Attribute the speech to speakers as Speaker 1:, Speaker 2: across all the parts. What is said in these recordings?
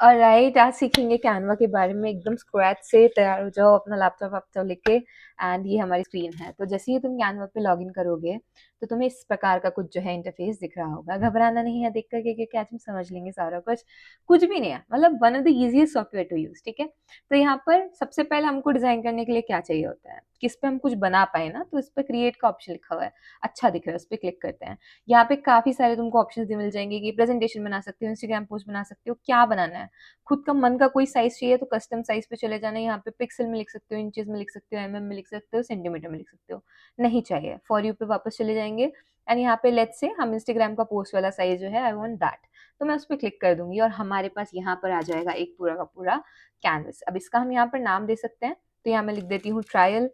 Speaker 1: Alright, आज सीखेंगे Canva के बारे में। एकदम स्क्रैच से तैयार हो जाओ, अपना लैपटॉप वैपटॉप लेके। एंड ये हमारी स्क्रीन है। तो जैसे ही तुम कैनवा पे लॉगिन करोगे तो तुम्हें इस प्रकार का कुछ जो है इंटरफेस दिख रहा होगा। घबराना नहीं है देख करके, क्योंकि आज हम समझ लेंगे सारा कुछ। कुछ भी नहीं है, मतलब one of the easiest software to use. ठीक है, तो यहाँ पर सबसे पहले हमको डिजाइन करने के लिए क्या चाहिए होता है, किस पे हम कुछ बना पाए ना, तो इस पर क्रिएट का ऑप्शन लिखा हुआ है, अच्छा दिख रहा है, उस पर क्लिक करते हैं। यहाँ पे काफी सारे तुमको ऑप्शंस मिल जाएंगे कि प्रेजेंटेशन बना सकते हो, इंस्टाग्राम पोस्ट बना सकते हो, क्या बनाना है। खुद का मन का कोई साइज चाहिए तो कस्टम साइज पे चले जाना। यहाँ पे पिक्सल में लिख सकते हो, इंचेस में लिख सकते हो, एमएम में लिख सकते हो, सेंटीमीटर में लिख सकते हो। नहीं चाहिए, फॉर यू पे वापस चले जाएंगे। एंड यहाँ पे लेट्स से हम इंस्टाग्राम का पोस्ट वाला साइज जो है, आई वांट दैट, तो मैं उस पर क्लिक कर दूंगी और हमारे पास यहाँ पर आ जाएगा एक पूरा का पूरा कैनवस। अब इसका हम यहाँ पर नाम दे सकते हैं, तो यहाँ मैं लिख देती हूँ ट्रायल।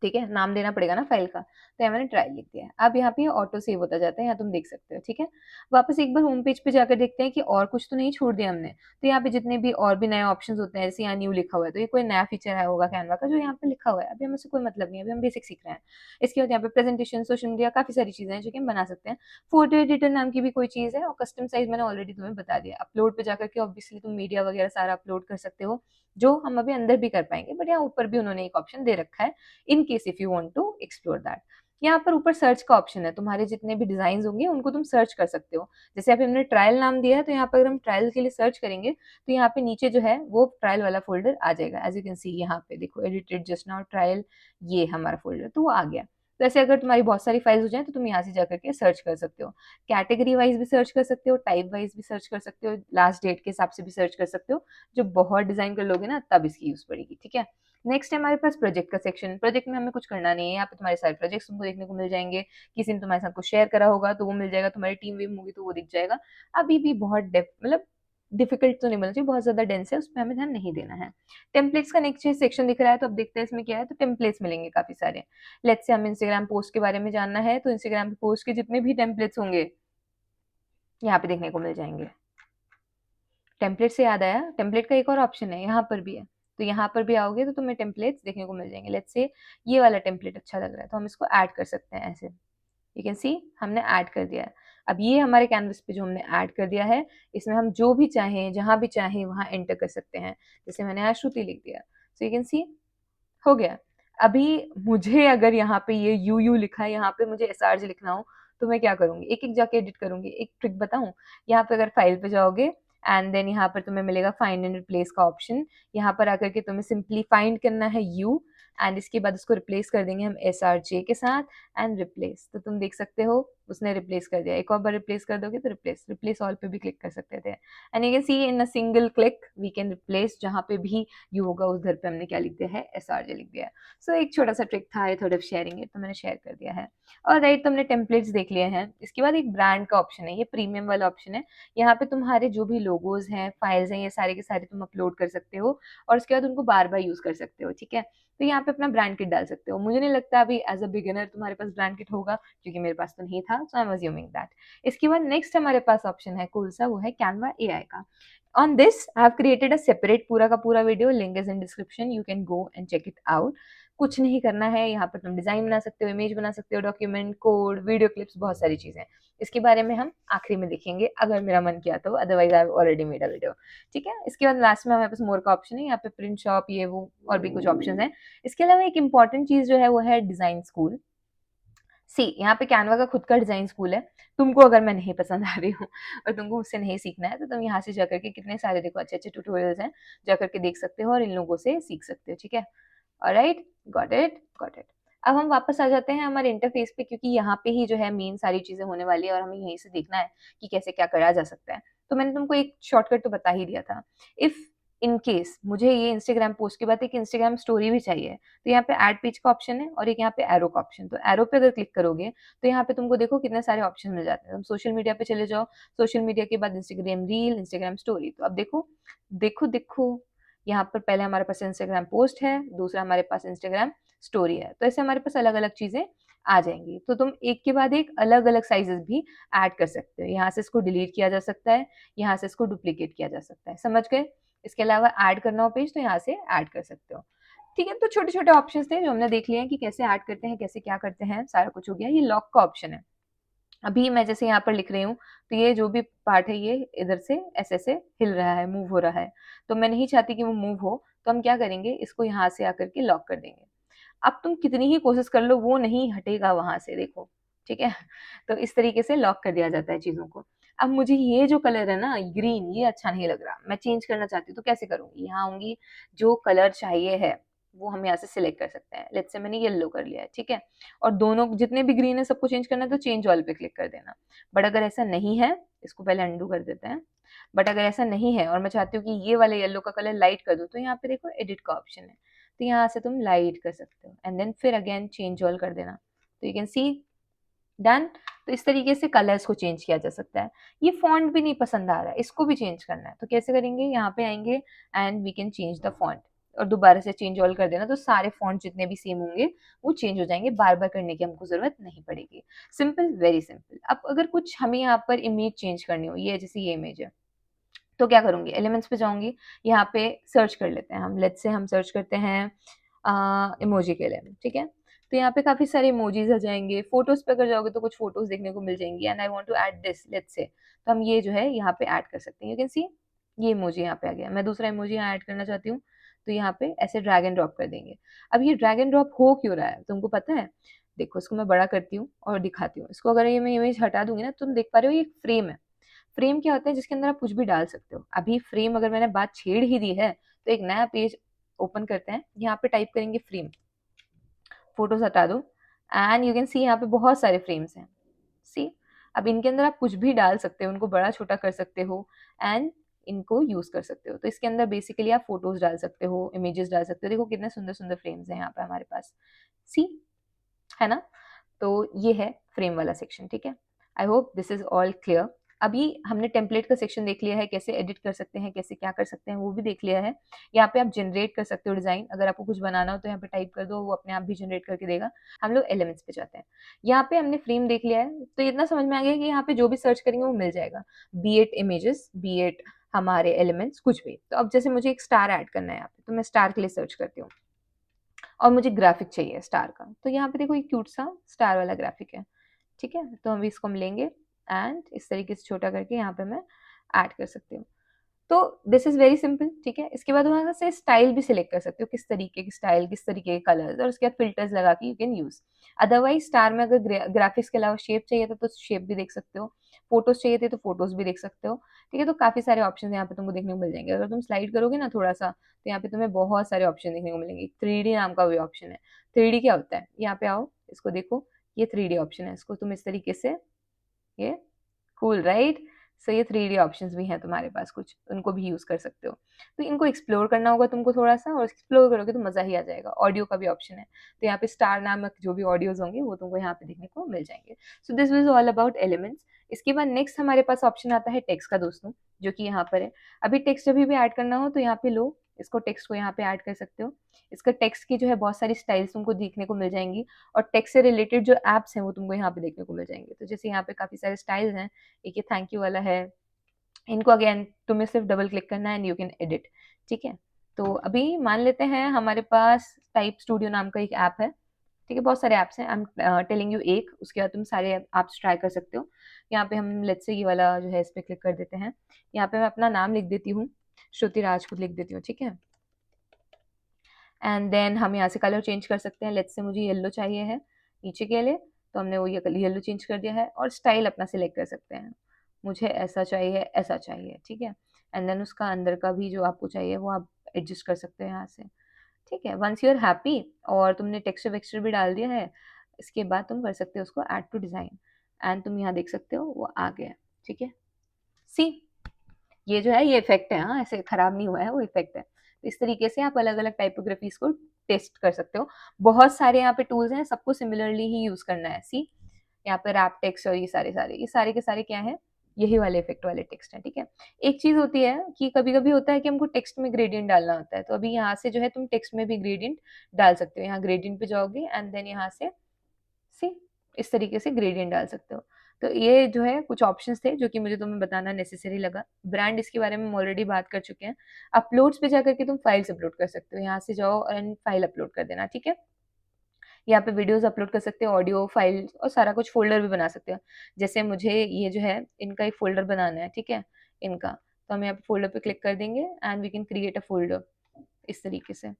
Speaker 1: ठीक है, नाम देना पड़ेगा ना फाइल का, तो यहाँ मैंने ट्रायल लिख दिया है। अब यहाँ पे ऑटो सेव होता जाता है, यहाँ तुम देख सकते हो। ठीक है, वापस एक बार होम पेज पे जाकर देखते हैं कि और कुछ तो नहीं छोड़ दिया हमने। तो यहाँ पे जितने भी और भी नए ऑप्शंस होते हैं, जैसे यहाँ न्यू लिखा हुआ है, तो ये कोई नया फीचर है होगा कैनवा का जो यहाँ पे लिखा हुआ है। अभी हमें से कोई मतलब नहीं है, अभी हम बेसिक सीख रहे हैं। इसके बाद यहाँ पे प्रेजेंटेशन, सोशल मीडिया, काफी सारी चीजें हैं जो कि हम बना सकते हैं। फोटो एडिटर नाम की भी कोई चीज है, और कस्टम साइज मैंने ऑलरेडी तुम्हें बता दिया। अपलोड पे जाकर के ऑब्वियसली तुम मीडिया वगैरह सारा अपलोड कर सकते हो, जो हम अभी अंदर भी कर पाएंगे, बट यहाँ ऊपर भी उन्होंने एक ऑप्शन दे रखा है in case if you want to explore that. यहाँ पर ऊपर सर्च का ऑप्शन है, तुम्हारे जितने भी डिजाइन होंगे उनको तुम सर्च कर सकते हो। जैसे अभी हमने ट्रायल नाम दिया है, तो यहाँ पर अगर हम ट्रायल के लिए सर्च करेंगे तो यहाँ पे नीचे जो है वो ट्रायल वाला फोल्डर आ जाएगा। एज यू कैन सी यहाँ पे देखो, एडिटेड जस्ट नाउ ट्रायल, ये हमारा फोल्डर, तो वो आ गया। तो ऐसे अगर तुम्हारी बहुत सारी फाइल्स हो जाए तो तुम यहाँ से जाकर के सर्च कर सकते हो। कैटेगरी वाइज भी सर्च कर सकते हो, टाइप वाइज भी सर्च कर सकते हो, लास्ट डेट के हिसाब से भी सर्च कर सकते हो। जो बहुत डिजाइन कर लोगे ना, तब इसकी यूज पड़ेगी। ठीक है, नेक्स्ट है हमारे पास प्रोजेक्ट का सेक्शन। प्रोजेक्ट में हमें कुछ करना नहीं है, यहाँ पे तुम्हारे सारे प्रोजेक्ट्स तुमको देखने को मिल जाएंगे। किसी ने तुम्हारे साथ कुछ शेयर करा होगा तो वो मिल जाएगा, तुम्हारी टीम वीम होगी तो वो दिख जाएगा। अभी भी बहुत मतलब डिफिकल्ट तो नहीं बोलना चाहिए, बहुत ज्यादा डेंस है, उस पर हमें ध्यान नहीं देना है। टेम्पलेट्स का नेक्स्ट सेक्शन दिख रहा है, तो अब देखते हैं इसमें क्या है। तो टेम्पलेट्स मिलेंगे काफी सारे। लेट्स से हमें इंस्टाग्राम पोस्ट के बारे में जानना है, तो इंस्टाग्राम पोस्ट के जितने भी टेम्पलेट्स होंगे यहाँ पे देखने को मिल जाएंगे। टेम्पलेट से याद आया, टेम्पलेट का एक और ऑप्शन है, यहाँ पर भी है। तो यहाँ पर भी आओगे तो तुम्हें टेम्पलेट्स देखने को मिल जाएंगे। लेट्स से ये वाला टेम्पलेट अच्छा लग रहा है, तो हम इसको ऐड कर सकते हैं। ऐसे यू कैन सी हमने ऐड कर दिया है। अब ये हमारे कैनवस पे जो हमने ऐड कर दिया है, इसमें हम जो भी चाहें, जहां भी चाहें वहां एंटर कर सकते हैं। जैसे मैंने यहाँ श्रुति लिख दिया, सो यू कैन सी हो गया। अभी मुझे अगर यहाँ पे ये यू यू लिखा है, यहाँ पे मुझे एस आर जी लिखना हो, तो मैं क्या करूंगी, एक एक जाके एडिट करूंगी। एक ट्रिक बताऊं, यहाँ पे अगर फाइल पे जाओगे एंड देन यहाँ पर तुम्हें मिलेगा फाइंड एंड रिप्लेस का ऑप्शन। यहाँ पर आकर के तुम्हें सिंपली फाइंड करना है यू, एंड इसके बाद उसको रिप्लेस कर देंगे हम एस आर जे के साथ, एंड रिप्लेस। तो तुम देख सकते हो उसने रिप्लेस कर दिया। एक और बार रिप्लेस कर दोगे तो रिप्लेस रिप्लेस ऑल पे भी क्लिक कर सकते थे, and you can see in a single click we can replace. जहां पे भी यू होगा उधर पे हमने क्या लिख दिया है, एस आर जे लिख दिया है। सो एक छोटा सा ट्रिक था, थोड़ा शेयरिंग है, तो मैंने शेयर कर दिया है। और राइट, तुमने टेम्पलेट्स देख लिए हैं। इसके बाद एक ब्रांड का ऑप्शन है, ये प्रीमियम वाला ऑप्शन है। यहाँ पे तुम्हारे जो भी लोगोज हैं, फाइल्स हैं, ये सारे के सारे तुम अपलोड कर सकते हो, और उसके बाद उनको बार बार यूज कर सकते हो। ठीक है, तो यहाँ पे अपना ब्रांड किट डाल सकते हो। मुझे नहीं लगता अभी एज अ बिगिनर तुम्हारे पास ब्रांड किट होगा, क्योंकि मेरे पास तो नहीं था, सो आई एम अज्यूमिंग दैट। इसके बाद नेक्स्ट हमारे पास ऑप्शन है कौन सा, वो है कैनवा एआई का। On this, I have created a separate पूरा का पूरा video, link is in description, you can go and check it out. कुछ नहीं करना है, यहाँ पर तुम डिजाइन बना सकते हो, इमेज बना सकते हो, डॉक्यूमेंट, कोड, वीडियो क्लिप्स, बहुत सारी चीजें। इसके बारे में हम आखिरी में देखेंगे अगर मेरा मन किया तो, otherwise I already made a video. ठीक है, इसके बाद लास्ट में हमारे पास मोर का ऑप्शन है, यहाँ पे प्रिंट शॉप, ये वो और भी कुछ ऑप्शन है। इसके अलावा एक इंपॉर्टेंट चीज जो है वो है डिजाइन स्कूल। सी, यहाँ पे कैनवा का खुद का डिजाइन स्कूल है। तुमको अगर मैं नहीं पसंद आ रही हूँ और तुमको मुझसे नहीं सीखना है, तो तुम यहाँ से जाकर के कितने सारे देखो अच्छे अच्छे ट्यूटोरियल्स हैं, जाकर के देख सकते हो और इन लोगों से सीख सकते हो। ठीक है, alright, got it got it. अब हम वापस आ जाते हैं हमारे इंटरफेस पे, क्योंकि यहाँ पे ही जो है मेन सारी चीजें होने वाली है और हमें यहीं से देखना है कि कैसे क्या करा जा सकता है। तो मैंने तुमको एक शॉर्टकट तो बता ही दिया था। इफ इन केस मुझे ये इंस्टाग्राम पोस्ट के बाद एक इंस्टाग्राम स्टोरी भी चाहिए, तो यहाँ पे ऐड पेज का ऑप्शन है और एक यहाँ पे एरो का ऑप्शन। तो एरो पे अगर क्लिक करोगे तो यहाँ पे तुमको देखो कितने सारे ऑप्शन मिल जाते हैं। तुम सोशल मीडिया पे चले जाओ, सोशल मीडिया के बाद इंस्टाग्राम रील, इंस्टाग्राम स्टोरी। तो अब देखो देखो देखो, यहाँ पर पहले हमारे पास इंस्टाग्राम पोस्ट है, दूसरा हमारे पास इंस्टाग्राम स्टोरी है। तो ऐसे हमारे पास अलग अलग चीजें आ जाएंगी। तो तुम एक के बाद एक अलग अलग साइजेस भी ऐड कर सकते हो। यहाँ से इसको डिलीट किया जा सकता है, यहाँ से इसको डुप्लीकेट किया जा सकता है। समझ गए? इसके अलावा ऐड करना हो पेज तो यहाँ से ऐड कर सकते हो। ठीक है, तो छोटे छोटे ऑप्शंस थे जो हमने देख लिए हैं कि कैसे ऐड करते हैं, कैसे क्या करते हैं, सारा कुछ हो गया। ये लॉक का ऑप्शन है, अभी मैं जैसे यहाँ पर लिख रही हूँ, तो ये जो भी पार्ट है ये इधर से ऐसे-ऐसे हिल रहा है, मूव हो रहा है। तो मैं नहीं चाहती कि वो मूव हो, तो हम क्या करेंगे, इसको यहाँ से आकर के लॉक कर देंगे। अब तुम कितनी ही कोशिश कर लो, वो नहीं हटेगा वहाँ से, देखो, ठीक है? तो इस तरीके से लॉक कर दिया जाता है चीज़ों को। अब मुझे ये जो कलर है ना ग्रीन, ये अच्छा नहीं लग रहा, मैं चेंज करना चाहती हूँ, तो कैसे करूँगी? यहाँ आऊँगी, जो कलर चाहिए है, वो हम यहाँ से सिलेक्ट कर सकते हैं। लेट्स से मैंने येलो कर लिया है, ठीक है? और दोनों जितने भी ग्रीन है सबको चेंज करना है, तो चेंज ऑल पे क्लिक कर देना। बट अगर ऐसा नहीं है, इसको पहले अंडू कर देते हैं। बट अगर ऐसा नहीं है और मैं चाहती हूँ कि ये वाले येलो का कलर लाइट कर दूँ, तो यहाँ पे देखो एडिट का ऑप्शन है। तो यहाँ से तुम लाइट कर सकते हो एंड देन फिर अगेन चेंज ऑल कर देना। तो यू कैन सी डन। तो इस तरीके से कलर्स को चेंज किया जा सकता है। ये फॉन्ट भी नहीं पसंद आ रहा है, इसको भी चेंज करना है, तो कैसे करेंगे? यहाँ पे आएंगे and we can change the font और दोबारा से चेंज ऑल कर देना, तो सारे फॉन्ट जितने भी सेम होंगे वो चेंज हो जाएंगे, बार बार करने की हमको जरूरत नहीं पड़ेगी। Simple, very simple. अब अगर कुछ हमें यहाँ पर इमेज चेंज करनी हो, ये जैसे ये इमेज है, तो क्या करूंगी? एलिमेंट्स पे जाऊंगी, यहाँ पे सर्च कर लेते हैं हम। लेट्स से हम सर्च करते हैं इमोजी के लिए, ठीक है? तो यहाँ पे काफी सारे इमोजीज आ जाएंगे। फोटोज पे अगर जाओगे तो कुछ फोटोज देखने को मिल जाएंगी and I want to add this, let's say, तो हम ये जो है यहाँ पे ऐड कर सकते हैं। यू कैन सी ये इमोजी यहाँ पे आ गया। मैं दूसरा इमोजी यहाँ ऐड करना चाहती हूँ, तो यहाँ पे ऐसे ड्रैग एंड ड्रॉप कर देंगे। अब ये ड्रैग एंड ड्रॉप हो क्यों रहा है तुमको पता है? देखो, इसको मैं बड़ा करती हूँ और दिखाती हूँ। इसको अगर ये मैं इमेज हटा दूंगी ना, तुम देख पा रहे हो ये फ्रेम है। फ्रेम क्या होता है? जिसके अंदर आप कुछ भी डाल सकते हो। अभी फ्रेम अगर मैंने बात छेड़ ही दी है, तो एक नया पेज ओपन करते हैं, यहाँ पे टाइप करेंगे फ्रेम, फोटोज हटा दो एंड यू कैन सी यहाँ पे बहुत सारे फ्रेम्स हैं। सी, अब इनके अंदर आप कुछ भी डाल सकते हो, उनको बड़ा छोटा कर सकते हो एंड इनको यूज कर सकते हो। तो इसके अंदर बेसिकली आप फोटोज डाल सकते हो, इमेजेस डाल सकते हो। देखो कितने सुंदर सुंदर फ्रेम्स हैं यहाँ पे हमारे पास, सी, है ना? तो ये है फ्रेम वाला सेक्शन, ठीक है? I hope this is all clear. अभी हमने टेम्पलेट का सेक्शन देख लिया है, कैसे एडिट कर सकते हैं, कैसे क्या कर सकते हैं वो भी देख लिया है। यहाँ पे आप जनरेट कर सकते हो डिजाइन, अगर आपको कुछ बनाना हो तो यहाँ पे टाइप कर दो, वो अपने आप भी जनरेट करके देगा। हम लोग एलिमेंट्स पे जाते हैं। यहाँ पे हमने फ्रेम देख लिया है, तो इतना समझ में आ गया कि यहाँ पे जो भी सर्च करेंगे वो मिल जाएगा, be it images, be it हमारे एलिमेंट्स, कुछ भी। तो अब जैसे मुझे एक स्टार ऐड करना है यहाँ पे, तो मैं स्टार के लिए सर्च करती हूँ और मुझे ग्राफिक चाहिए स्टार का। तो यहाँ पे देखो एक क्यूट सा स्टार वाला ग्राफिक है, ठीक है? तो हम इसको हम लेंगे एंड इस तरीके से छोटा करके यहाँ पे मैं ऐड कर सकती हूँ। तो दिस इज वेरी सिंपल, ठीक है? इसके बाद वहां से स्टाइल भी सिलेक्ट कर सकते हो, किस तरीके की स्टाइल, किस तरीके के कलर्स, और उसके बाद फिल्टर्स लगा के you can use. Otherwise star में अगर ग्राफिक्स के अलावा शेप चाहिए था तो शेप भी देख सकते हो, फोटोज चाहिए थे तो फोटोज भी देख सकते हो, ठीक है? तो काफी सारे ऑप्शन यहाँ पे तुमको देखने को मिल जाएंगे। अगर तुम स्लाइड करोगे ना थोड़ा सा, तो यहाँ पे तुम्हें बहुत सारे ऑप्शन देखने को मिलेंगे। 3D नाम का भी ऑप्शन है। 3D क्या होता है? यहाँ पे आओ, इसको देखो, ये 3D ऑप्शन है। इसको तुम इस तरीके से, ये कूल राइट? सो ये 3D ऑप्शंस भी हैं तुम्हारे पास कुछ, उनको भी यूज कर सकते हो। तो इनको एक्सप्लोर करना होगा तुमको थोड़ा सा, और एक्सप्लोर करोगे तो मजा ही आ जाएगा। ऑडियो का भी ऑप्शन है, तो यहाँ पे स्टार नामक जो भी ऑडियोज होंगे वो तुमको यहाँ पे देखने को मिल जाएंगे। सो this was all about elements. इसके बाद नेक्स्ट हमारे पास ऑप्शन आता है टेक्स्ट का दोस्तों, जो कि यहाँ पर है। अभी टेक्स्ट अभी भी ऐड करना हो तो यहाँ पे लो, इसको टेक्स्ट को यहाँ पे ऐड कर सकते हो। इसका टेक्स्ट की जो है बहुत सारी स्टाइल्स तुमको देखने को मिल जाएंगी, और टेक्स्ट से रिलेटेड जो एप्स हैं वो तुमको यहाँ पे देखने को मिल जाएंगे। तो जैसे यहाँ पे काफी सारे स्टाइल्स हैं, एक ये थैंक यू वाला है। इनको अगेन तुम्हें सिर्फ डबल क्लिक करना है एंड यू कैन एडिट, ठीक है? तो अभी मान लेते हैं हमारे पास टाइप स्टूडियो नाम का एक ऐप है, ठीक है? बहुत सारे ऐप्स हैं, आई एम टेलिंग यू एक, उसके बाद तुम सारे ऐप्स ट्राई कर सकते हो। यहाँ पे हम लेट्स से ये वाला जो है इस पे क्लिक कर देते हैं। यहाँ पे मैं अपना नाम लिख देती हूँ, श्रुति राजपूत लिख देती हूँ, ठीक है? एंड देन हम यहाँ से कलर चेंज कर सकते हैं। लेट्स से मुझे येलो चाहिए है नीचे के लिए, तो हमने वो ये येलो चेंज कर दिया है। और स्टाइल अपना सिलेक्ट कर सकते हैं, मुझे ऐसा चाहिए, ऐसा चाहिए, ठीक है? एंड देन उसका अंदर का भी जो आपको चाहिए वो आप एडजस्ट कर सकते हैं यहाँ से, ठीक है? वंस यू आर हैप्पी और तुमने टेक्सचर वेक्सचर भी डाल दिया है, इसके बाद तुम कर सकते हो उसको ऐड टू डिजाइन, एंड तुम यहाँ देख सकते हो वो आ गया, ठीक है? सी, ये जो है ये इफेक्ट है, हाँ, ऐसे खराब नहीं हुआ है, वो इफेक्ट है। तो इस तरीके से आप अलग अलग टाइपोग्राफीज को टेस्ट कर सकते हो। बहुत सारे यहाँ पे टूल्स हैं, सबको सिमिलरली ही यूज करना है। सी, यहाँ पे रैप टेक्स्ट और ये सारे के सारे क्या है, यही वाले इफेक्ट वाले टेक्स्ट है, ठीक है? एक चीज होती है कि कभी कभी होता है कि हमको टेक्स्ट में ग्रेडियंट डालना होता है, तो अभी यहाँ से जो है तुम टेक्स्ट में भी ग्रेडियंट डाल सकते हो। यहाँ ग्रेडियंट पे जाओगे एंड देन यहाँ से सी, इस तरीके से ग्रेडियंट डाल सकते हो। तो ये जो है कुछ ऑप्शंस थे जो कि मुझे तुम्हें बताना नेसेसरी लगा। ब्रांड, इसके बारे में हम ऑलरेडी बात कर चुके हैं। अपलोड्स पे जाकर के तुम फाइल्स अपलोड कर सकते हो, यहाँ से जाओ एंड फाइल अपलोड कर देना, ठीक है? यहाँ पे वीडियोस अपलोड कर सकते हो, ऑडियो फाइल और सारा कुछ, फोल्डर भी बना सकते हो। जैसे मुझे ये जो है इनका एक फोल्डर बनाना है, ठीक है, इनका, तो हम यहाँ पे फोल्डर पे क्लिक कर देंगे and we can create a folder. इस तरीके से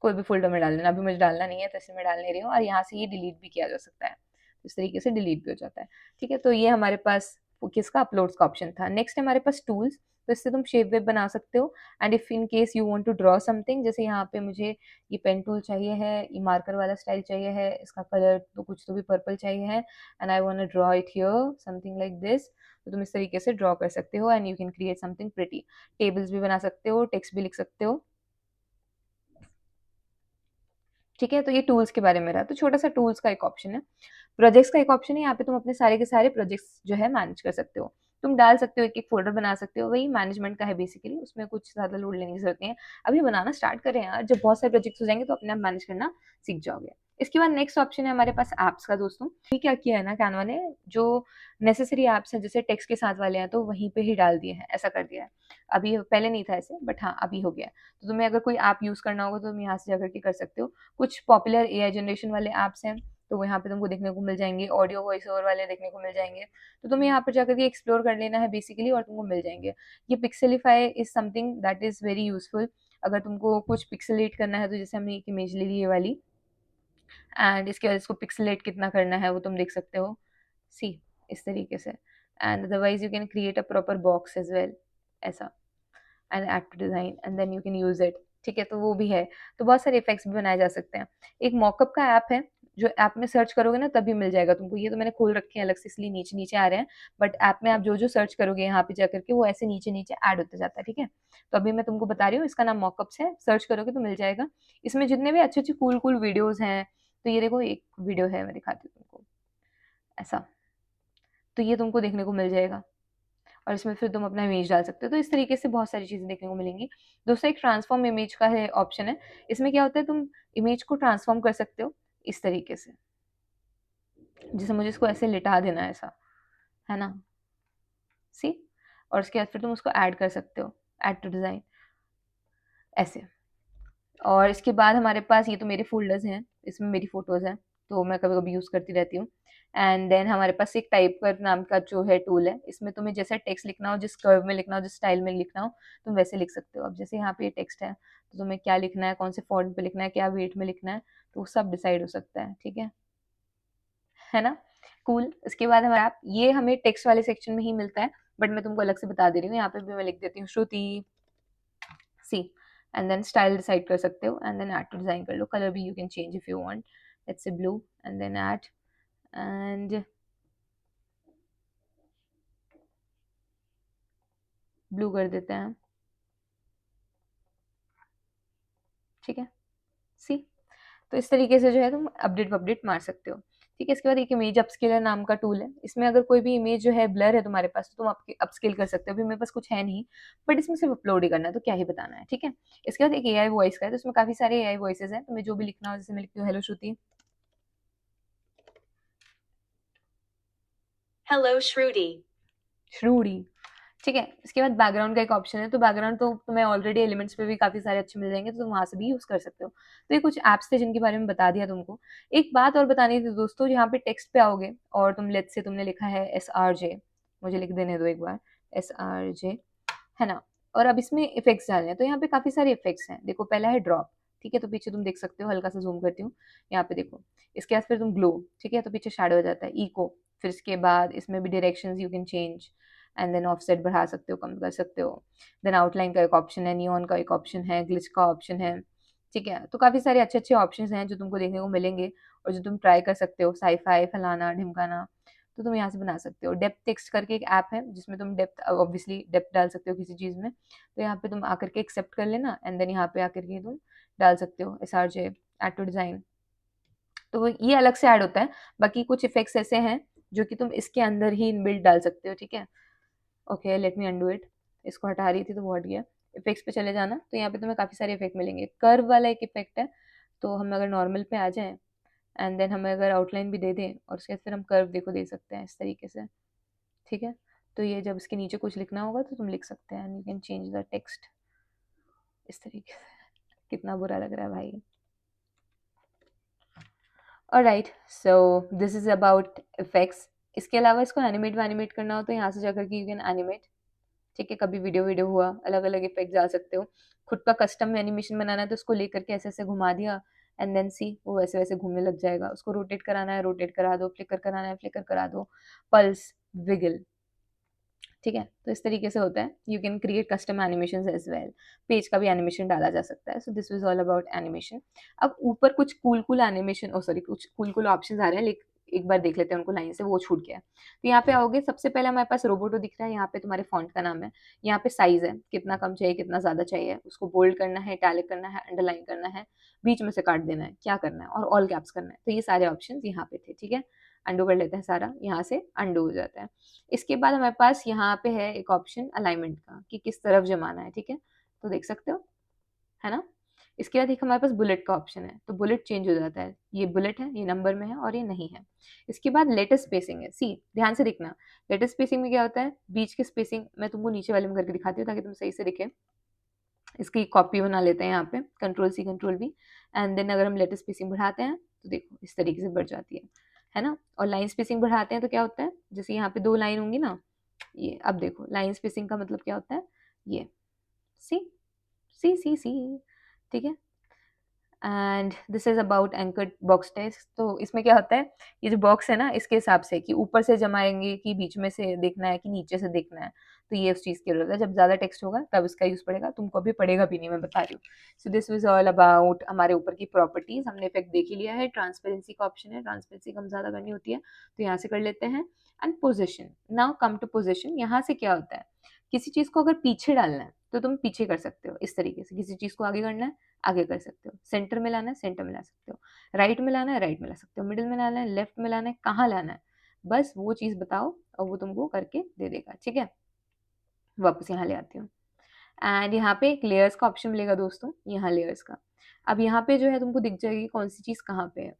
Speaker 1: कोई भी फोल्डर में डाल देना, अभी मुझे डालना नहीं है तो इसलिए मैं डाल नहीं रही हूँ, और यहाँ से ये डिलीट भी किया जा सकता है, इस तरीके से डिलीट भी हो जाता है। ठीक है, तो ये हमारे पास किसका, अपलोड्स का ऑप्शन था। नेक्स्ट है हमारे पास टूल्स, तो इससे तुम शेप वेब बना सकते हो। And if in case you want to draw something, जैसे यहाँ पे मुझे ये पेन टूल चाहिए है, ये मार्कर वाला स्टाइल चाहिए है, इसका कलर तो कुछ तो भी पर्पल चाहिए है, and I want to draw it here something like this, तो तुम इस तरीके से ड्रॉ कर सकते हो and you can create something pretty. Tables भी बना सकते हो, टेक्स्ट भी लिख सकते हो। ठीक है, तो ये टूल्स के बारे में रहा। तो छोटा सा टूल्स का एक ऑप्शन है। प्रोजेक्ट्स का एक ऑप्शन है, यहाँ पे तुम अपने सारे के सारे प्रोजेक्ट्स जो है मैनेज कर सकते हो। तुम डाल सकते हो, एक एक फोल्डर बना सकते हो, वही मैनेजमेंट का है बेसिकली, उसमें कुछ ज़्यादा लोड लेने की जरूरत नहीं है। अभी बनाना स्टार्ट करें यार, जब बहुत सारे प्रोजेक्ट्स हो जाएंगे तो अपने आप मैनेज करना सीख जाओगे। इसके बाद नेक्स्ट ऑप्शन है हमारे पास ऐप्स का दोस्तों। ये क्या किया है ना कैनवा ने, जो नेसेसरी ऐप्स हैं जैसे टेक्स्ट के साथ वाले हैं तो वहीं पे ही डाल दिए हैं, ऐसा कर दिया है। अभी पहले नहीं था ऐसे, बट हाँ अभी हो गया है। तो तुम्हें अगर कोई ऐप यूज करना होगा तो तुम यहाँ से जाकर के कर सकते हो। कुछ पॉपुलर एआई जनरेशन वाले ऐप्स हैं तो वो यहाँ पे तुमको देखने को मिल जाएंगे, ऑडियो वॉइस ओवर वाले देखने को मिल जाएंगे, तो तुम्हें यहाँ पर जाकर के एक्सप्लोर कर लेना है बेसिकली और तुमको मिल जाएंगे। ये Pixelify is something that is very useful. अगर तुमको कुछ पिक्सेलेट करना है तो जैसे हमने एक इमेज ले ली ये वाली, एंड इसके बाद इसको पिक्सेलेट कितना करना है वो तुम देख सकते हो, सी, इस तरीके से। And otherwise you can create a proper box as well, ऐसा, and add to design and then you can use it. ठीक है, तो वो भी है। तो बहुत सारे इफेक्ट्स भी बनाए जा सकते हैं। एक मॉकअप का ऐप है, जो ऐप में सर्च करोगे ना तभी मिल जाएगा तुमको। ये तो मैंने खोल रखे हैं अलग से इसलिए नीचे नीचे आ रहे हैं, बट ऐप में आप जो जो सर्च करोगे यहाँ पे जाकर के वो ऐसे नीचे नीचे ऐड होता जाता है। ठीक है, तो अभी मैं तुमको बता रही हूँ, इसका नाम मॉकअप्स है, सर्च करोगे तो मिल जाएगा। इसमें जितने भी अच्छे अच्छे कूल कूल वीडियोज हैं, तो ये देखो एक वीडियो है, मैं दिखाती हूँ तुमको, ऐसा, तो ये तुमको देखने को मिल जाएगा और इसमें फिर तुम अपना इमेज डाल सकते हो। तो इस तरीके से बहुत सारी चीज़ें देखने को मिलेंगी। दोस्तों एक ट्रांसफॉर्म इमेज का है ऑप्शन है, इसमें क्या होता है तुम इमेज को ट्रांसफॉर्म कर सकते हो इस तरीके से, जैसे मुझे इसको ऐसे लिटा देना है ऐसा, है ना, सी, और उसके बाद फिर तुम उसको ऐड कर सकते हो, ऐड टू डिज़ाइन, ऐसे। और इसके बाद हमारे पास ये तो मेरे फ़ोल्डर्स हैं, इसमें मेरी फ़ोटोज़ हैं, तो मैं कभी-कभी यूज़ करती रहती हूँ। एंड देन हमारे पास एक टाइपकट नाम का जो है टूल है, इसमें तुम्हें जैसा टेक्स्ट लिखना हो, जिस कर्व में लिखना हो, जिस स्टाइल में लिखना हो, तुम वैसे लिख सकते हो। अब जैसे यहाँ पे ये टेक्स्ट है, तो तुम्हें क्या लिखना है, कौन से फ़ॉन्ट पे लिखना है, क्या वेट में लिखना है, तो वो सब डिसाइड हो सकता है, ठीक है ना? कूल। इसके बाद हमारा ऐप, ये हमें टेक्स्ट वाले सेक्शन में ही मिलता है, बट मैं तुमको अलग से बता दे रही हूँ, यहाँ पे भी मैं लिख देती हूँ Shruti, see, and then style decide कर सकते हो and then add to design कर लो। कलर भी you can change if you want, let's say blue, and then add, and blue कर देते हैं, ठीक है, सी। तो इस तरीके से जो है तुम अपडेट अपडेट मार सकते हो। ठीक है, इसके बाद एक इमेज अपस्केलर नाम का टूल है, इसमें अगर कोई भी इमेज जो है ब्लर है तुम्हारे पास तो तुम अपस्केल कर सकते हो। अभी मेरे पास कुछ है नहीं, बट इसमें सिर्फ अपलोड ही करना है तो क्या ही बताना है। ठीक है, इसके बाद एक एआई वॉइस का है, तो इसमें काफी सारे एआई वॉइसेस हैं, तुम्हें जो भी लिखना हो, जैसे मैं लिखती हूँ हेलो श्रुति, हेलो श्रुति, श्रुति। ठीक है, इसके बाद बैकग्राउंड का एक ऑप्शन है, तो बैकग्राउंड तो तुम्हें ऑलरेडी एलिमेंट्स पे भी काफी सारे अच्छे मिल जाएंगे, तो तुम वहां से भी यूज कर सकते हो। तो ये कुछ एप्स थे जिनके बारे में बता दिया तुमको। एक बात और बतानी थी दोस्तों, यहाँ पे टेक्स्ट पे आओगे और तुम लेट्स से तुमने लिखा है SRJ, मुझे लिख देने दो एक बार, SRJ, है ना, और अब इसमें इफेक्ट्स डालने हैं, तो यहाँ पे काफी सारे इफेक्ट्स हैं। देखो पहला है ड्रॉप, ठीक है, तो पीछे तुम देख सकते हो, हल्का सा जूम करती हूँ, यहाँ पे देखो। इसके बाद फिर तुम ग्लो, ठीक है, तो पीछे शैडो हो जाता है, इको, फिर इसके बाद इसमें भी directions you can change, and then offset बढ़ा सकते हो, कम कर सकते हो। देन आउटलाइन का एक ऑप्शन है, नियॉन का एक ऑप्शन है, ग्लिच का ऑप्शन है। ठीक है, तो काफी सारे अच्छे अच्छे ऑप्शंस हैं जो तुमको देखने को मिलेंगे और जो तुम ट्राई कर सकते हो, साईफाई फलाना ढिमकाना, तो तुम यहाँ से बना सकते हो। डेप्थ टेक्स्ट करके एक ऐप है जिसमें तुम डेप्थ, ऑब्वियसली डेप्थ डाल सकते हो किसी चीज में, तो यहाँ पे तुम आकर के एक्सेप्ट कर लेना एंड देन यहाँ पे आकर के तुम डाल सकते हो SRJ, ऐड टू डिजाइन, तो ये अलग से ऐड होता है। बाकी कुछ इफेक्ट्स ऐसे हैं जो कि तुम इसके अंदर ही इनबिल्ट डाल सकते हो। ठीक है, okay, let me undo it, इसको हटा रही थी तो वो हट गया। इफेक्ट्स पे चले जाना, तो यहाँ पे तुम्हें काफी सारे इफेक्ट मिलेंगे। कर्व वाला एक इफेक्ट है, तो हम अगर नॉर्मल पे आ जाएं एंड देन हमें अगर आउटलाइन भी दे दें और उसके बाद फिर हम कर्व देखो दे सकते हैं इस तरीके से। ठीक है, तो ये जब इसके नीचे कुछ लिखना होगा तो तुम लिख सकते हैं, you can change the text इस तरीके से। कितना बुरा लग रहा है भाई, alright, so this is about effects. इसके अलावा इसको एनिमेट वैनिमेट करना हो तो यहाँ से जाकर के यू कैन एनिमेट। ठीक है, कभी वीडियो वीडियो हुआ, अलग अलग इफेक्ट डाल सकते हो। खुद का कस्टम एनिमेशन बनाना है तो उसको लेकर के ऐसे ऐसे घुमा दिया, एंड देन सी वो वैसे वैसे घूमने लग जाएगा। उसको रोटेट कराना है रोटेट करा दो, फ्लिकर कराना है फ्लिकर करा दो, पल्स, विगल। ठीक है, तो इस तरीके से होता है। You can create custom animation as well. Page का भी एनिमेशन डाला जा सकता है। So this was all about animation. अब ऊपर कुछ cool cool animation, oh sorry, कुछ कूल कूल ऑप्शन आ रहे हैं, लेकिन एक बार देख लेते हैं उनको लाइन से, वो छूट गया है। तो यहाँ पे आओगे, सबसे पहले हमारे पास रोबोटो दिख रहा है। यहाँ पे तुम्हारे फॉन्ट का नाम है, यहाँ पे साइज है, कितना कम चाहिए कितना ज्यादा चाहिए, उसको बोल्ड करना है, इटैलिक करना है, अंडरलाइन करना है, बीच में से काट देना है, क्या करना है, और ऑल कैप्स करना है। तो ये सारे ऑप्शन यहाँ पे थे। ठीक है, अंडू कर लेते हैं सारा, यहाँ से अंडू हो जाता है। इसके बाद हमारे पास यहाँ पे है एक ऑप्शन अलाइनमेंट का, कि किस तरफ जमाना है। ठीक है, तो देख सकते हो, है ना। इसके बाद एक हमारे पास बुलेट का ऑप्शन है, तो बुलेट चेंज हो जाता है, ये बुलेट है, ये नंबर में है और ये नहीं है। इसके बाद लेटेस्ट स्पेसिंग है। सी, ध्यान से देखना, लेटेस्ट स्पेसिंग में क्या होता है, बीच की स्पेसिंग मैं तुमको नीचे वाले में करके दिखाती हूँ ताकि तुम सही से दिखे। इसकी कॉपी बना लेते हैं यहाँ पे, control C control V, and then अगर हम लेटेस्ट स्पेसिंग बढ़ाते हैं तो देखो इस तरीके से बढ़ जाती है ना। और लाइन स्पेसिंग बढ़ाते हैं तो क्या होता है, जैसे यहाँ पे 2 लाइन होंगी ना, ये अब देखो लाइन स्पेसिंग का मतलब क्या होता है, ये सी सी सी सी। ठीक है, and this is about anchored box text. तो इसमें क्या होता है, ये जो बॉक्स है ना, इसके हिसाब से कि ऊपर से जमाएंगे कि बीच में से देखना है कि नीचे से देखना है। तो ये उस चीज़ की जरूरत है, जब ज़्यादा टेक्स्ट होगा तब इसका यूज़ पड़ेगा, तुमको अभी पड़ेगा भी नहीं, मैं बता रही हूँ। सो दिस वाज ऑल अबाउट हमारे ऊपर की प्रॉपर्टीज। हमने इफेक्ट देख ही लिया है। ट्रांसपेरेंसी का ऑप्शन है, ट्रांसपेरेंसी कम ज़्यादा करनी होती है तो यहाँ से कर लेते हैं। And position, now come to position. यहाँ से क्या होता है, किसी चीज़ को अगर पीछे डालना है तो तुम पीछे कर सकते हो इस तरीके से, किसी चीज़ को आगे करना है आगे कर सकते हो, सेंटर में लाना है सेंटर में ला सकते हो, राइट में लाना है राइट में ला सकते हो, मिडिल में लाना है लेफ्ट में लाना है, कहाँ लाना है, बस वो चीज़ बताओ और वो तुमको करके दे देगा। ठीक है, वापस यहाँ ले आती हूँ। एंड यहाँ पे एक लेयर्स का ऑप्शन मिलेगा दोस्तों, यहाँ लेयर्स का। अब यहाँ पे जो है तुमको दिख जाएगी कौन सी चीज़ कहाँ पे है।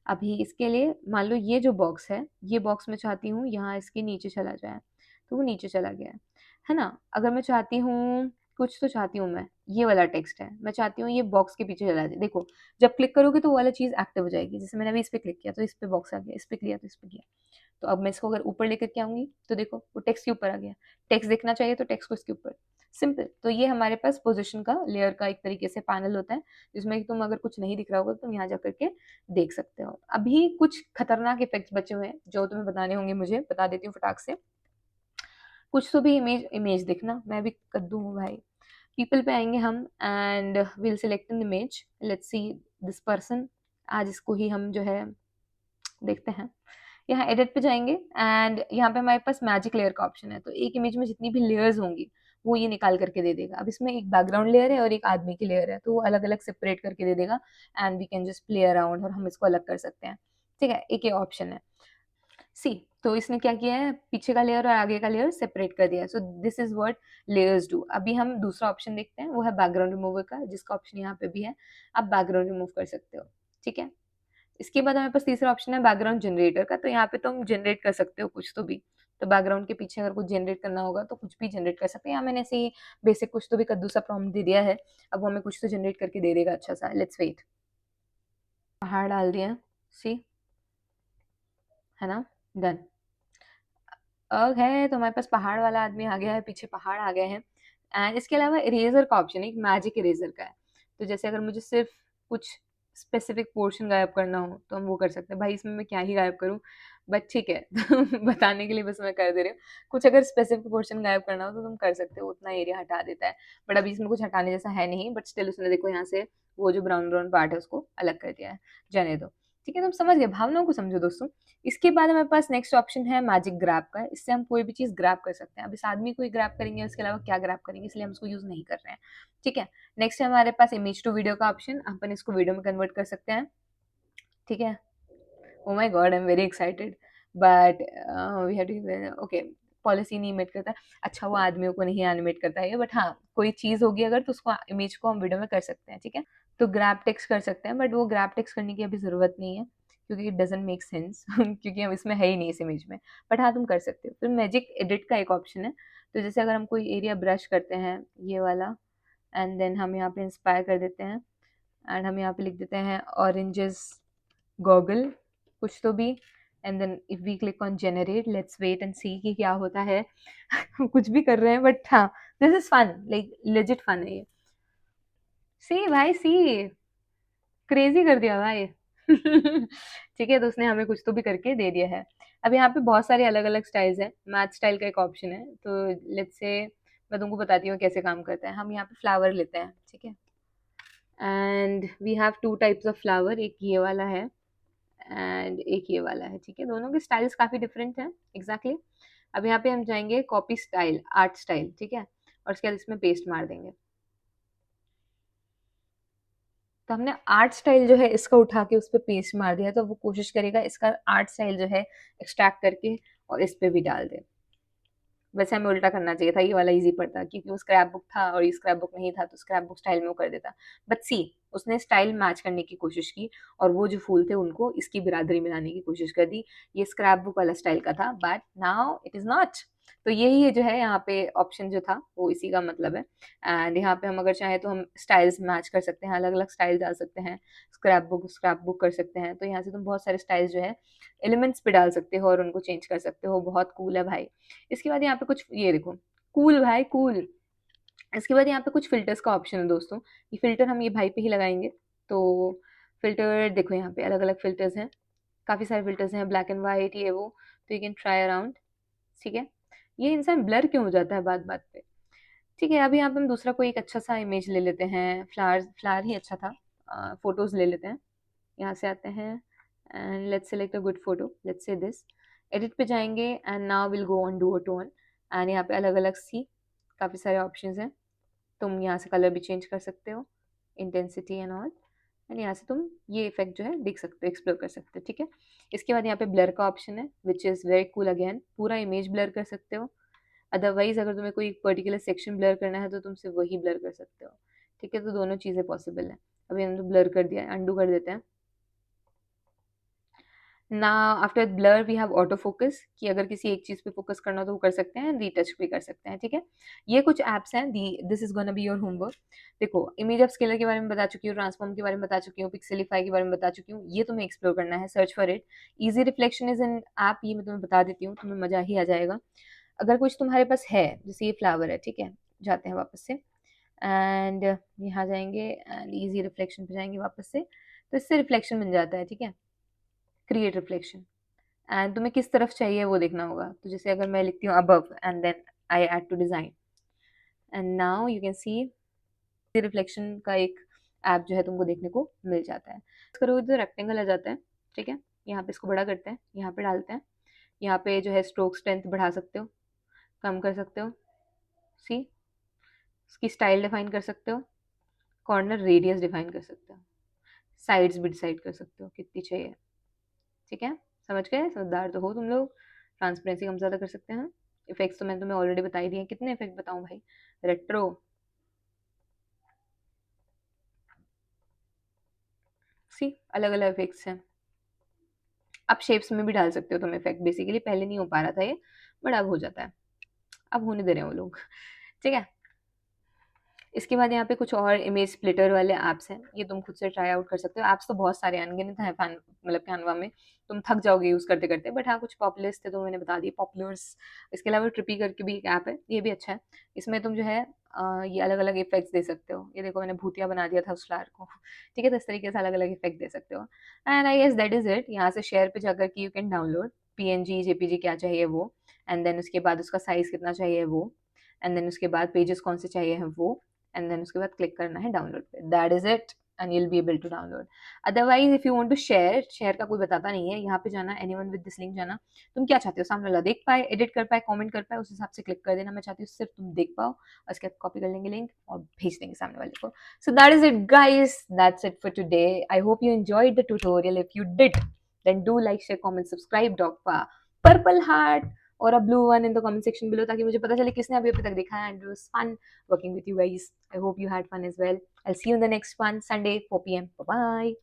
Speaker 1: अभी इसके लिए मान लो ये जो बॉक्स है, ये बॉक्स मैं चाहती हूँ यहाँ इसके नीचे चला जाए, तो वो नीचे चला गया है ना। अगर मैं चाहती हूँ, कुछ तो चाहती हूँ मैं, ये वाला टेक्स्ट है, मैं चाहती हूँ ये बॉक्स के पीछे चला जाए। देखो जब क्लिक करोगे तो वो वाला चीज़ एक्टिव हो जाएगी। जैसे मैंने अभी इस पे क्लिक किया तो इस पे बॉक्स आ गया, इस पे किया तो इस पे किया। तो अब मैं इसको अगर ऊपर लेकर के आऊंगी तो देखो वो टेक्स्ट के ऊपर आ गया। टेक्स्ट देखना चाहिए तो टेक्स्ट को इसके ऊपर, सिंपल। तो ये हमारे पास पोजीशन का लेयर का एक तरीके से पैनल होता है, जिसमें तुम अगर कुछ नहीं दिख रहा होगा तो तुम यहाँ जाकर के देख सकते हो। अभी कुछ खतरनाक इफेक्ट्स बचे हुए हैं जो तुम्हें बताने होंगे, मुझे बता देती हूँ फटाक से। कुछ तो भी इमेज इमेज देखना, मैं भी कद्दू हूँ भाई। पीपल पे आएंगे हम, and will select an image, let's see this person. आज इसको ही हम जो है देखते हैं। यहाँ एडिट पे जाएंगे एंड यहाँ पे हमारे पास मैजिक लेयर का ऑप्शन है। तो एक इमेज में जितनी भी लेयर्स होंगी वो ये निकाल करके दे देगा। अब इसमें एक बैकग्राउंड लेयर है और एक आदमी की लेयर है, तो वो अलग अलग सेपरेट करके दे देगा, and we can just play around और हम इसको अलग कर सकते हैं। ठीक है, एक ये ऑप्शन है। सी, तो इसने क्या किया है, पीछे का लेयर और आगे का लेयर सेपरेट कर दिया है। So this is what layers do. अभी हम दूसरा ऑप्शन देखते हैं, वो है बैकग्राउंड रिमूवर का, जिसका ऑप्शन यहाँ पे भी है, आप बैकग्राउंड रिमूव कर सकते हो। ठीक है, इसके बाद हमारे पास तीसरा ऑप्शन है बैकग्राउंड जनरेटर का। तो यहाँ पे तुम जनरेट कर सकते हो कुछ तो भी। तो बैकग्राउंड के पीछे अगर कुछ जनरेट करना होगा तो कुछ भी जनरेट कर सकते हैं। यहाँ मैंने ऐसे ही बेसिक कुछ तो भी कद्दू सा प्रॉम्प्ट दे दिया है, अब वो हमें कुछ तो जनरेट करके दे देगा अच्छा सा। Let's wait. पहाड़ डाल दिया, सी, है ना, डन। है तो हमारे पास पहाड़ वाला आदमी आ गया है, पीछे पहाड़ आ गए हैं। एंड इसके अलावा इरेजर का ऑप्शन है, एक मैजिक इरेजर का है। तो जैसे अगर मुझे सिर्फ कुछ स्पेसिफिक पोर्शन गायब करना हो तो हम वो कर सकते हैं। भाई इसमें मैं क्या ही गायब करूं, बट ठीक है बताने के लिए बस मैं कर दे रही हूँ। कुछ अगर स्पेसिफिक पोर्शन गायब करना हो तो तुम कर सकते हो, उतना एरिया हटा देता है। बट अभी इसमें कुछ हटाने जैसा है नहीं, बट स्टिल उसने देखो यहाँ से वो जो ब्राउन ब्राउन पार्ट है उसको अलग कर दिया है, जाने दो। ठीक है, तुम समझ गए, भावनाओं को समझो दोस्तों। इसके बाद हमारे पास नेक्स्ट ऑप्शन है मैजिक ग्रैब का। इससे हम कोई भी चीज ग्रैब कर सकते हैं। अब इस आदमी को ही ग्रैब करेंगे, उसके अलावा क्या ग्रैब करेंगे, इसलिए हम इसको यूज नहीं कर रहे हैं। ठीक है, नेक्स्ट है हमारे पास इमेज टू वीडियो का ऑप्शन, अपन इसको वीडियो में कन्वर्ट कर सकते हैं। ठीक है, oh my God I am very excited, but we have to, okay, policy नहीं एनिमेट करता। अच्छा, वो आदमियों को नहीं एनिमेट करता है, बट हाँ कोई चीज होगी अगर तो उसको इमेज को हम वीडियो में कर सकते हैं। ठीक है, तो ग्रैब टेक्स्ट कर सकते हैं, बट वो ग्रैब टेक्स्ट करने की अभी जरूरत नहीं है क्योंकि इट डजेंट मेक सेंस क्योंकि हम इसमें है ही नहीं इस इमेज में। बट हाँ तुम कर सकते हो। फिर मैजिक एडिट का एक ऑप्शन है। तो जैसे अगर हम कोई एरिया ब्रश करते हैं, ये वाला, एंड देन हम यहाँ पे इंस्पायर कर देते हैं, एंड हम यहाँ पे लिख देते हैं ऑरेंजेस गॉगल कुछ तो भी, and then if we click on generate, let's wait and see कि क्या होता है। हम कुछ भी कर रहे हैं बट हाँ, this is fun, like legit fun है ये। सी भाई सी, क्रेजी कर दिया भाई। ठीक है, तो उसने हमें कुछ तो भी करके दे दिया है। अब यहाँ पे बहुत सारे अलग अलग स्टाइल्स हैं, मैथ स्टाइल का एक ऑप्शन है, तो लेट्स से मैं तुमको बताती हूँ कैसे काम करता है। हम यहाँ पे फ्लावर लेते हैं, ठीक है, and we have two types of flower, एक ये वाला है एंड एक ये वाला है, ठीक है, दोनों के स्टाइल्स काफी डिफरेंट हैं, एग्जैक्टली। अब यहाँ पे हम जाएंगे कॉपी स्टाइल, आर्ट स्टाइल, ठीक है, और उसके बाद इसमें पेस्ट मार देंगे। तो हमने आर्ट स्टाइल जो है इसका उठा के उस पे पेस्ट मार दिया, तो वो कोशिश करेगा इसका आर्ट स्टाइल जो है एक्सट्रैक्ट करके और इस पे भी डाल दे। वैसे हमें उल्टा करना चाहिए था, ये वाला इजी पड़ता, क्योंकि वो स्क्रैप बुक था और ये स्क्रैप बुक नहीं था, तो स्क्रैप बुक स्टाइल में वो कर देता। बट सी, उसने स्टाइल मैच करने की कोशिश की और वो जो फूल थे उनको इसकी बिरादरी में लाने की कोशिश कर दी। ये स्क्रैप बुक वाला स्टाइल का था, but now it is not. तो यही है जो है यहाँ पे ऑप्शन जो था वो इसी का मतलब है। एंड यहाँ पे हम अगर चाहें तो हम स्टाइल्स मैच कर सकते हैं, अलग अलग स्टाइल डाल सकते हैं, स्क्रैप बुक कर सकते हैं। तो यहाँ से तुम बहुत सारे स्टाइल्स जो है एलिमेंट्स पे डाल सकते हो और उनको चेंज कर सकते हो। बहुत कूल है भाई। इसके बाद यहाँ पे कुछ ये देखो, कूल भाई कूल। इसके बाद यहाँ पे कुछ फिल्टर्स का ऑप्शन है दोस्तों। ये फिल्टर हम ये भाई पे ही लगाएंगे। तो फिल्टर देखो, यहाँ पे अलग अलग फिल्टर्स हैं, काफी सारे फिल्टर्स हैं, ब्लैक एंड व्हाइट ये वो, तो यू कैन ट्राई अराउंड, ठीक है। ये इंसान ब्लर क्यों हो जाता है बात बात पे। ठीक है, अभी यहाँ पे हम दूसरा कोई एक अच्छा सा इमेज ले लेते हैं, फ्लावर ही अच्छा था, फोटोज ले लेते हैं। यहाँ से आते हैं and let's select a good photo, let's say this. Edit पे जाएंगे and now will go on do tone, and यहाँ पे अलग अलग सी काफ़ी सारे ऑप्शंस हैं। तुम यहाँ से कलर भी चेंज कर सकते हो, इंटेंसिटी एंड ऑल, एंड यहाँ से तुम ये इफेक्ट जो है देख सकते हो, एक्सप्लोर कर सकते हो, ठीक है। इसके बाद यहाँ पे ब्लर का ऑप्शन है which is very cool, again पूरा इमेज ब्लर कर सकते हो। अदरवाइज अगर तुम्हें कोई पर्टिकुलर सेक्शन ब्लर करना है तो तुम सिर्फ वही ब्लर कर सकते हो, ठीक है। तो दोनों चीज़ें पॉसिबल है। अभी हमने तो ब्लर कर दिया है, अंडू कर देते हैं। ना after blur we have auto focus, कि अगर किसी एक चीज पे फोकस करना हो तो वो कर सकते हैं, रीटच भी कर सकते हैं, ठीक है। ये कुछ एप्स हैं, the this is gonna be your homework. देखो, इमेज ऑफ स्केलर के बारे में बता चुकी हूँ, ट्रांसफॉर्म के बारे में बता चुकी हूँ, पिक्सेलिफाई के बारे में बता चुकी हूँ, ये तुम्हें एक्सप्लोर करना है, search for it. Easy reflection is an app, ये मैं तुम्हें बता देती हूँ, तुम्हें मजा ही आ जाएगा। अगर कुछ तुम्हारे पास है, जैसे ये फ्लावर है, ठीक है, जाते हैं वापस से एंड यहाँ जाएंगे एंड इजी रिफ्लेक्शन पे जाएंगे वापस से, तो इससे रिफ्लेक्शन बन जाता है, ठीक है, क्रिएट रिफ्लेक्शन। एंड तुम्हें किस तरफ चाहिए वो देखना होगा। तो जैसे अगर मैं लिखती हूँ above and then I add to design, and now you can see reflection का एक ऐप जो है तुमको देखने को मिल जाता है। करोगे तो रेक्टेंगल आ जाता है, ठीक है। यहाँ पे इसको बड़ा करते हैं, यहाँ पे डालते हैं, यहाँ पे जो है स्ट्रोक स्ट्रेंथ बढ़ा सकते हो, कम कर सकते हो, सी, इसकी स्टाइल डिफाइन कर सकते हो, कॉर्नर रेडियस डिफाइन कर सकते हो, साइड्स भी डिसाइड कर सकते हो कितनी चाहिए, ठीक है। समझ गए, समझदार तो हो तुम लोग। ट्रांसपेरेंसी कम ज़्यादा कर सकते हैं। इफेक्ट्स तो मैंने तुम्हें ऑलरेडी बता ही दिए हैं, कितने इफेक्ट बताऊं भाई। रेट्रो, सी, अलग अलग इफेक्ट्स हैं। अब शेप्स में भी डाल सकते हो तुम इफेक्ट, बेसिकली पहले नहीं हो पा रहा था ये, बट अब हो जाता है, अब होने दे रहे हैं वो लोग, ठीक है। इसके बाद यहाँ पे कुछ और इमेज स्प्लिटर वाले ऐप्स हैं, ये तुम खुद से ट्राई आउट कर सकते हो। ऐप्स तो बहुत सारे अनगिनत हैं मतलब कैनवा में, तुम थक जाओगे यूज़ करते करते, बट हाँ कुछ पॉपुलर्स थे तो मैंने बता दिए पॉपुलर्स। इसके अलावा ट्रिपी करके भी एक ऐप है, ये भी अच्छा है। इसमें तुम जो है ये अलग अलग इफेक्ट्स दे सकते हो। ये देखो मैंने भूतिया बना दिया था उस फ्लावर को, ठीक है। तो इस तरीके से अलग अलग इफेक्ट दे सकते हो। And I guess that is it. यहाँ से शेयर पे जाकर के you can download PNG JPG क्या चाहिए वो, एंड देन उसके बाद उसका साइज कितना चाहिए वो, एंड देन उसके बाद पेजेस कौन से चाहिए हैं वो, एंड देन उसके बाद क्लिक करना है डाउनलोड पे, that is it, and you will be able to download. Otherwise if you want to share का कोई बताता नहीं है, यहाँ पे जाना, एनीवन विद दिस लिंक जाना, तुम क्या चाहते हो सामने वाला देख पाए, एडिट कर पाए, कमेंट कर पाए, उस हिसाब से क्लिक कर देना। मैं चाहती हूँ सिर्फ तुम देख पाओ और उसके बाद कॉपी कर लेंगे लिंक और भेज देंगे सामने वाले को। So that is it guys, that's it for today. I hope you enjoyed the tutorial. If you did then do like, share, comment, subscribe, drop a purple heart or a blue one in the comment section below, ताकि मुझे पता चले किसने अभी तक देखा है। And it was fun working with you guys. I hope you had fun as well. I'll see you in the next one, Sunday, 4 p.m. Bye bye.